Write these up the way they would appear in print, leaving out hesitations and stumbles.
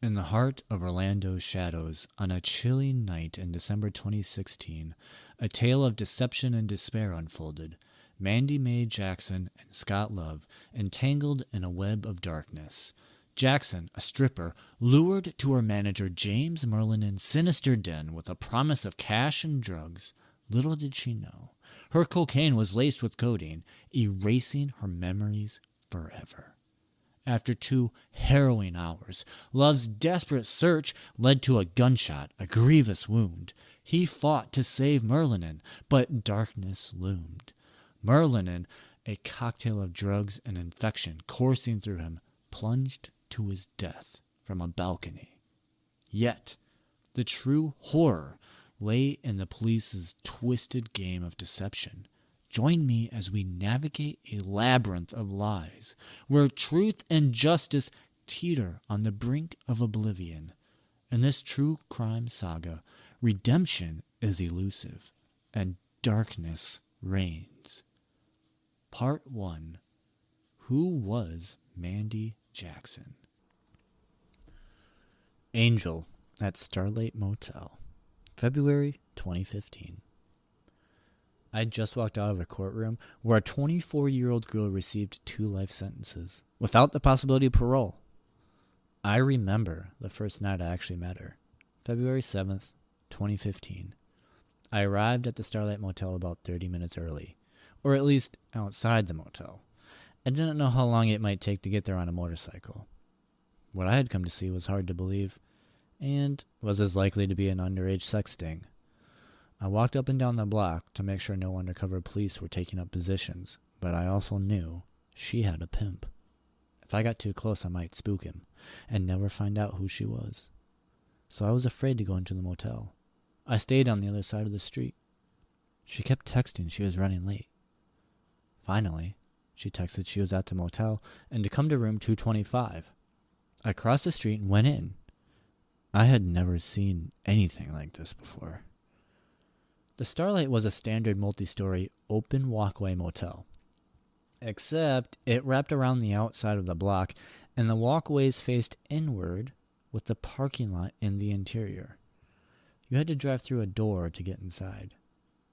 In the heart of Orlando's shadows, on a chilly night in December 2016, a tale of deception and despair unfolded. Mandi Mae Jackson and Scott Love entangled in a web of darkness. Jackson, a stripper, lured to her manager James Mulrenin's sinister den with a promise of cash and drugs. Little did she know, her cocaine was laced with codeine, erasing her memories forever. After 2 harrowing hours, Love's desperate search led to a gunshot, a grievous wound. He fought to save Mulrenin, but darkness loomed. Mulrenin, a cocktail of drugs and infection coursing through him, plunged to his death from a balcony. Yet, the true horror lay in the police's twisted game of deception. Join me as we navigate a labyrinth of lies, where truth and justice teeter on the brink of oblivion. In this true crime saga, redemption is elusive, and darkness reigns. Part 1. Who was Mandi Jackson? Angel at Starlite Motel, February 2015. I just walked out of a courtroom where a 24-year-old girl received 2 life sentences, without the possibility of parole. I remember the first night I actually met her, February 7th, 2015. I arrived at the Starlite Motel about 30 minutes early, or at least outside the motel. I didn't know how long it might take to get there on a motorcycle. What I had come to see was hard to believe, and was as likely to be an underage sex sting. I walked up and down the block to make sure no undercover police were taking up positions, but I also knew she had a pimp. If I got too close, I might spook him and never find out who she was. So I was afraid to go into the motel. I stayed on the other side of the street. She kept texting she was running late. Finally, she texted she was at the motel and to come to room 225. I crossed the street and went in. I had never seen anything like this before. The Starlite was a standard multi-story open walkway motel, except it wrapped around the outside of the block and the walkways faced inward with the parking lot in the interior. You had to drive through a door to get inside.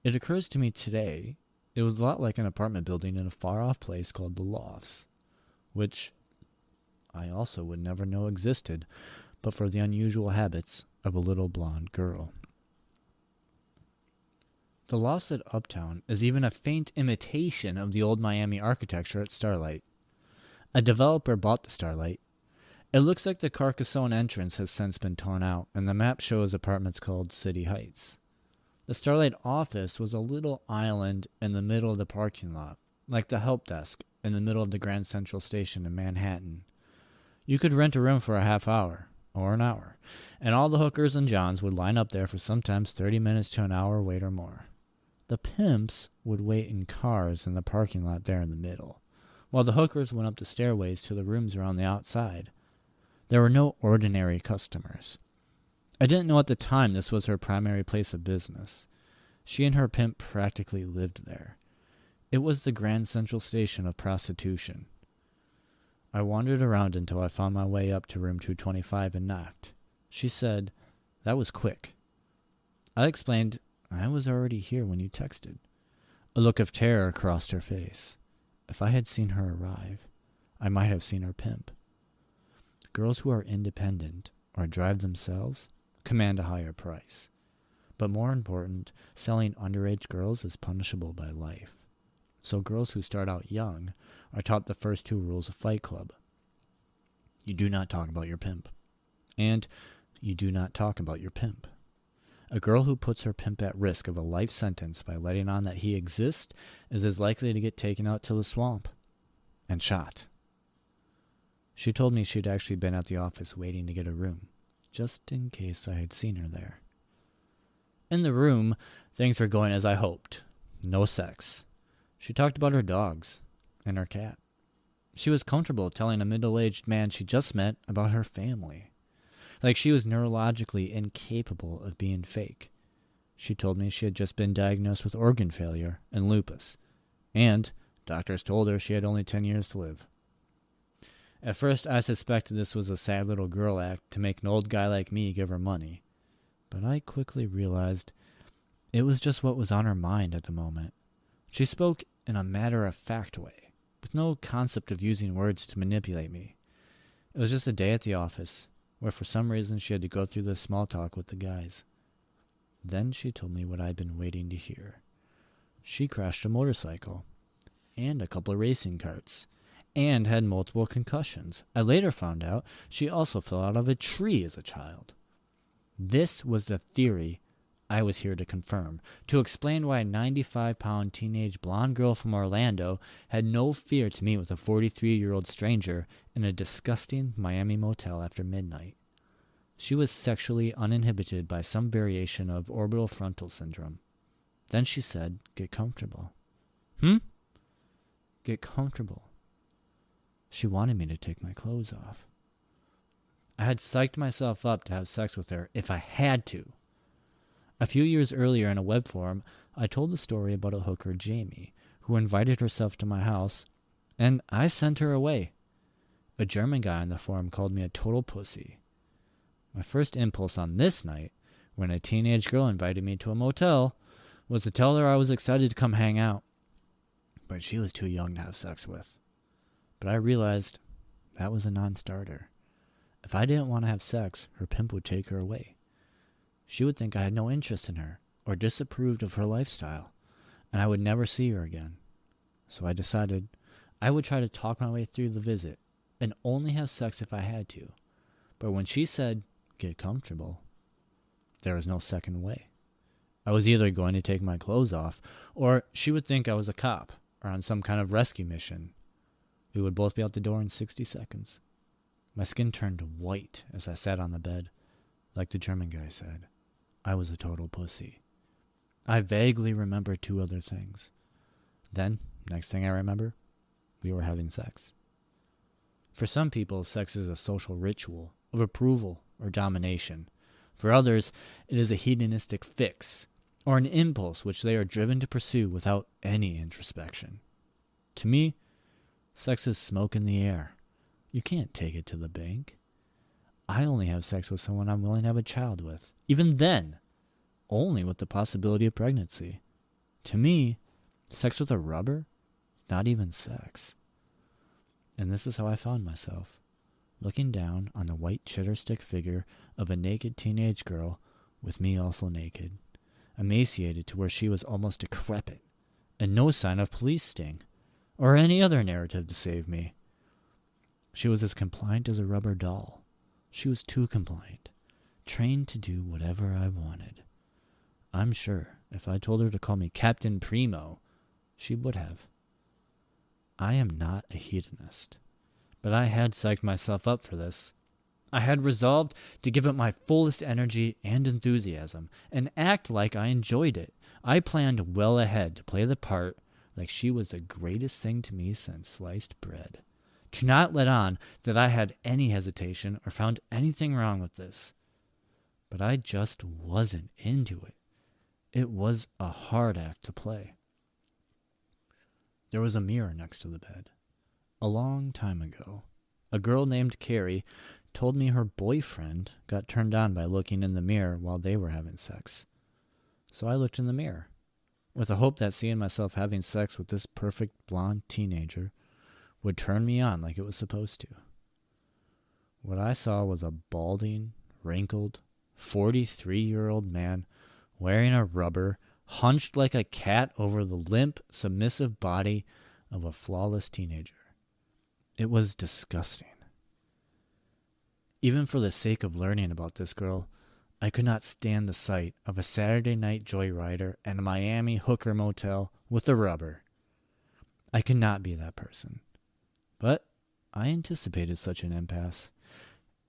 It occurs to me today it was a lot like an apartment building in a far-off place called the Lofts, which I also would never know existed but for the unusual habits of a little blonde girl. The Lofts at Uptown is even a faint imitation of the old Miami architecture at Starlite. A developer bought the Starlite. It looks like the Carcassonne entrance has since been torn out, and the map shows apartments called City Heights. The Starlite office was a little island in the middle of the parking lot, like the help desk in the middle of the Grand Central Station in Manhattan. You could rent a room for a half hour, or an hour, and all the hookers and johns would line up there for sometimes 30 minutes to an hour wait or more. The pimps would wait in cars in the parking lot there in the middle, while the hookers went up the stairways to the rooms around the outside. There were no ordinary customers. I didn't know at the time this was her primary place of business. She and her pimp practically lived there. It was the Grand Central Station of prostitution. I wandered around until I found my way up to room 225 and knocked. She said, "That was quick." I explained, "I was already here when you texted." A look of terror crossed her face. If I had seen her arrive, I might have seen her pimp. Girls who are independent or drive themselves command a higher price. But more important, selling underage girls is punishable by life. So girls who start out young are taught the first 2 rules of Fight Club. You do not talk about your pimp. And you do not talk about your pimp. A girl who puts her pimp at risk of a life sentence by letting on that he exists is as likely to get taken out to the swamp and shot. She told me she'd actually been at the office waiting to get a room, just in case I had seen her there. In the room, things were going as I hoped. No sex. She talked about her dogs and her cat. She was comfortable telling a middle-aged man she just met about her family. Like she was neurologically incapable of being fake. She told me she had just been diagnosed with organ failure and lupus, and doctors told her she had only 10 years to live. At first, I suspected this was a sad little girl act to make an old guy like me give her money. But I quickly realized it was just what was on her mind at the moment. She spoke in a matter-of-fact way, with no concept of using words to manipulate me. It was just a day at the office, where for some reason she had to go through this small talk with the guys. Then she told me what I'd been waiting to hear. She crashed a motorcycle, and a couple of racing carts, and had multiple concussions. I later found out she also fell out of a tree as a child. This was the theory I was here to confirm, to explain why a 95-pound teenage blonde girl from Orlando had no fear to meet with a 43-year-old stranger in a disgusting Miami motel after midnight. She was sexually uninhibited by some variation of orbital frontal syndrome. Then she said, "Get comfortable." Get comfortable. She wanted me to take my clothes off. I had psyched myself up to have sex with her if I had to. A few years earlier in a web forum, I told the story about a hooker, Jamie, who invited herself to my house, and I sent her away. A German guy on the forum called me a total pussy. My first impulse on this night, when a teenage girl invited me to a motel, was to tell her I was excited to come hang out. But she was too young to have sex with. But I realized that was a non-starter. If I didn't want to have sex, her pimp would take her away. She would think I had no interest in her or disapproved of her lifestyle, and I would never see her again. So I decided I would try to talk my way through the visit and only have sex if I had to. But when she said, "Get comfortable," there was no second way. I was either going to take my clothes off, or she would think I was a cop or on some kind of rescue mission. We would both be out the door in 60 seconds. My skin turned white as I sat on the bed. Like the German guy said, I was a total pussy. I vaguely remember two other things. Then, next thing I remember, we were having sex. For some people, sex is a social ritual of approval or domination. For others, it is a hedonistic fix, or an impulse which they are driven to pursue without any introspection. To me, sex is smoke in the air. You can't take it to the bank. I only have sex with someone I'm willing to have a child with. Even then, only with the possibility of pregnancy. To me, sex with a rubber, not even sex. And this is how I found myself, looking down on the white cheddar stick figure of a naked teenage girl, with me also naked, emaciated to where she was almost decrepit, and no sign of police sting, or any other narrative to save me. She was as compliant as a rubber doll. She was too compliant, trained to do whatever I wanted. I'm sure if I told her to call me Captain Primo, she would have. I am not a hedonist, but I had psyched myself up for this. I had resolved to give it my fullest energy and enthusiasm, and act like I enjoyed it. I planned well ahead to play the part like she was the greatest thing to me since sliced bread. To not let on that I had any hesitation or found anything wrong with this. But I just wasn't into it. It was a hard act to play. There was a mirror next to the bed. A long time ago, a girl named Carrie told me her boyfriend got turned on by looking in the mirror while they were having sex. So I looked in the mirror, with the hope that seeing myself having sex with this perfect blonde teenager would turn me on like it was supposed to. What I saw was a balding, wrinkled, 43-year-old man wearing a rubber, hunched like a cat over the limp, submissive body of a flawless teenager. It was disgusting. Even for the sake of learning about this girl, I could not stand the sight of a Saturday night joyrider at a Miami hooker motel with a rubber. I could not be that person. But I anticipated such an impasse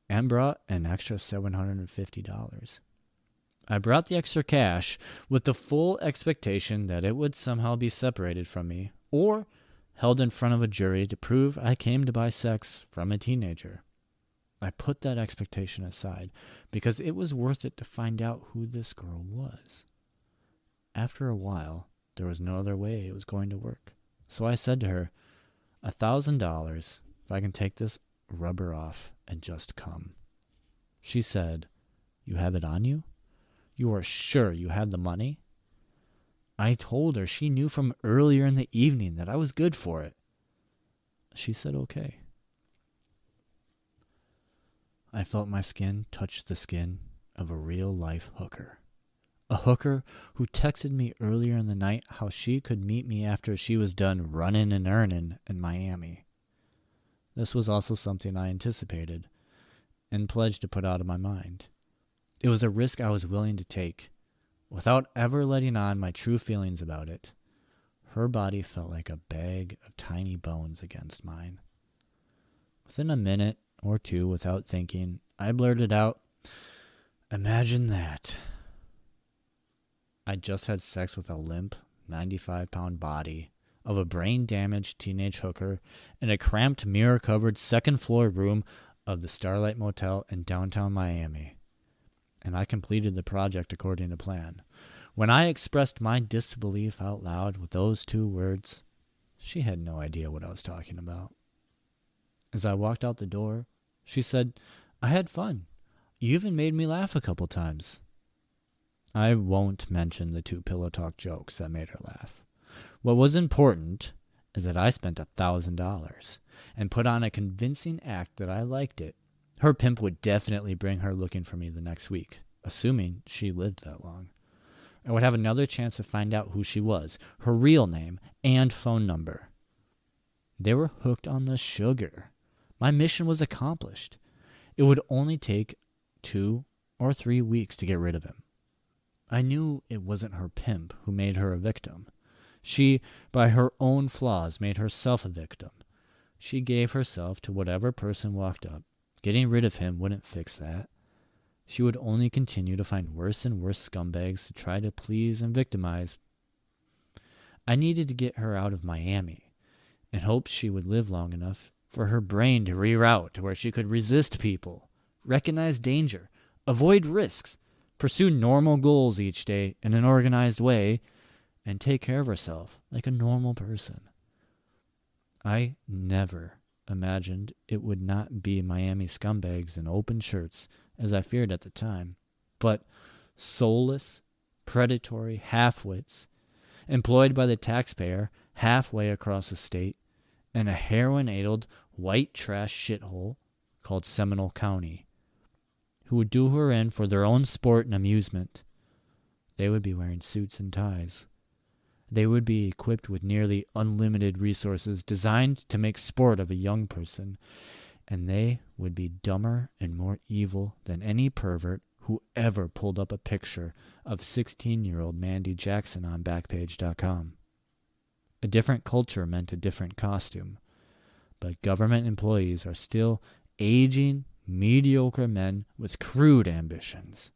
and brought an extra $750. I brought the extra cash with the full expectation that it would somehow be separated from me or held in front of a jury to prove I came to buy sex from a teenager. I put that expectation aside because it was worth it to find out who this girl was. After a while, there was no other way it was going to work. So I said to her, $1,000 if I can take this rub her off and just come. She said, "You have it on you? You are sure you had the money?" I told her she knew from earlier in the evening that I was good for it. She said okay. I felt my skin touch the skin of a real-life hooker. A hooker who texted me earlier in the night how she could meet me after she was done running and earning in Miami. This was also something I anticipated and pledged to put out of my mind. It was a risk I was willing to take, without ever letting on my true feelings about it. Her body felt like a bag of tiny bones against mine. Within a minute or two, without thinking, I blurted out, "Imagine that." I just had sex with a limp, 95-pound body of a brain-damaged teenage hooker in a cramped, mirror-covered second-floor room of the Starlite Motel in downtown Miami. And I completed the project according to plan. When I expressed my disbelief out loud with those 2 words, she had no idea what I was talking about. As I walked out the door, she said, "I had fun. You even made me laugh a couple times." I won't mention the 2 pillow talk jokes that made her laugh. What was important is that I spent $1,000 and put on a convincing act that I liked it. Her pimp would definitely bring her looking for me the next week, assuming she lived that long. I would have another chance to find out who she was, her real name, and phone number. They were hooked on the sugar. My mission was accomplished. It would only take 2 or 3 weeks to get rid of him. I knew it wasn't her pimp who made her a victim. She, by her own flaws, made herself a victim. She gave herself to whatever person walked up. Getting rid of him wouldn't fix that. She would only continue to find worse and worse scumbags to try to please and victimize. I needed to get her out of Miami, and hoped she would live long enough for her brain to reroute to where she could resist people, recognize danger, avoid risks, pursue normal goals each day in an organized way, and take care of herself like a normal person. I never imagined it would not be Miami scumbags in open shirts, as I feared at the time, but soulless, predatory half-wits, employed by the taxpayer halfway across the state, in a heroin-addled white trash shithole called Seminole County, who would do her in for their own sport and amusement. They would be wearing suits and ties. They would be equipped with nearly unlimited resources designed to make sport of a young person, and they would be dumber and more evil than any pervert who ever pulled up a picture of 16-year-old Mandi Jackson on Backpage.com. A different culture meant a different costume, but government employees are still aging, mediocre men with crude ambitions,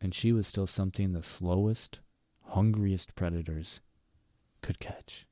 and she was still something the slowest, hungriest predators could catch.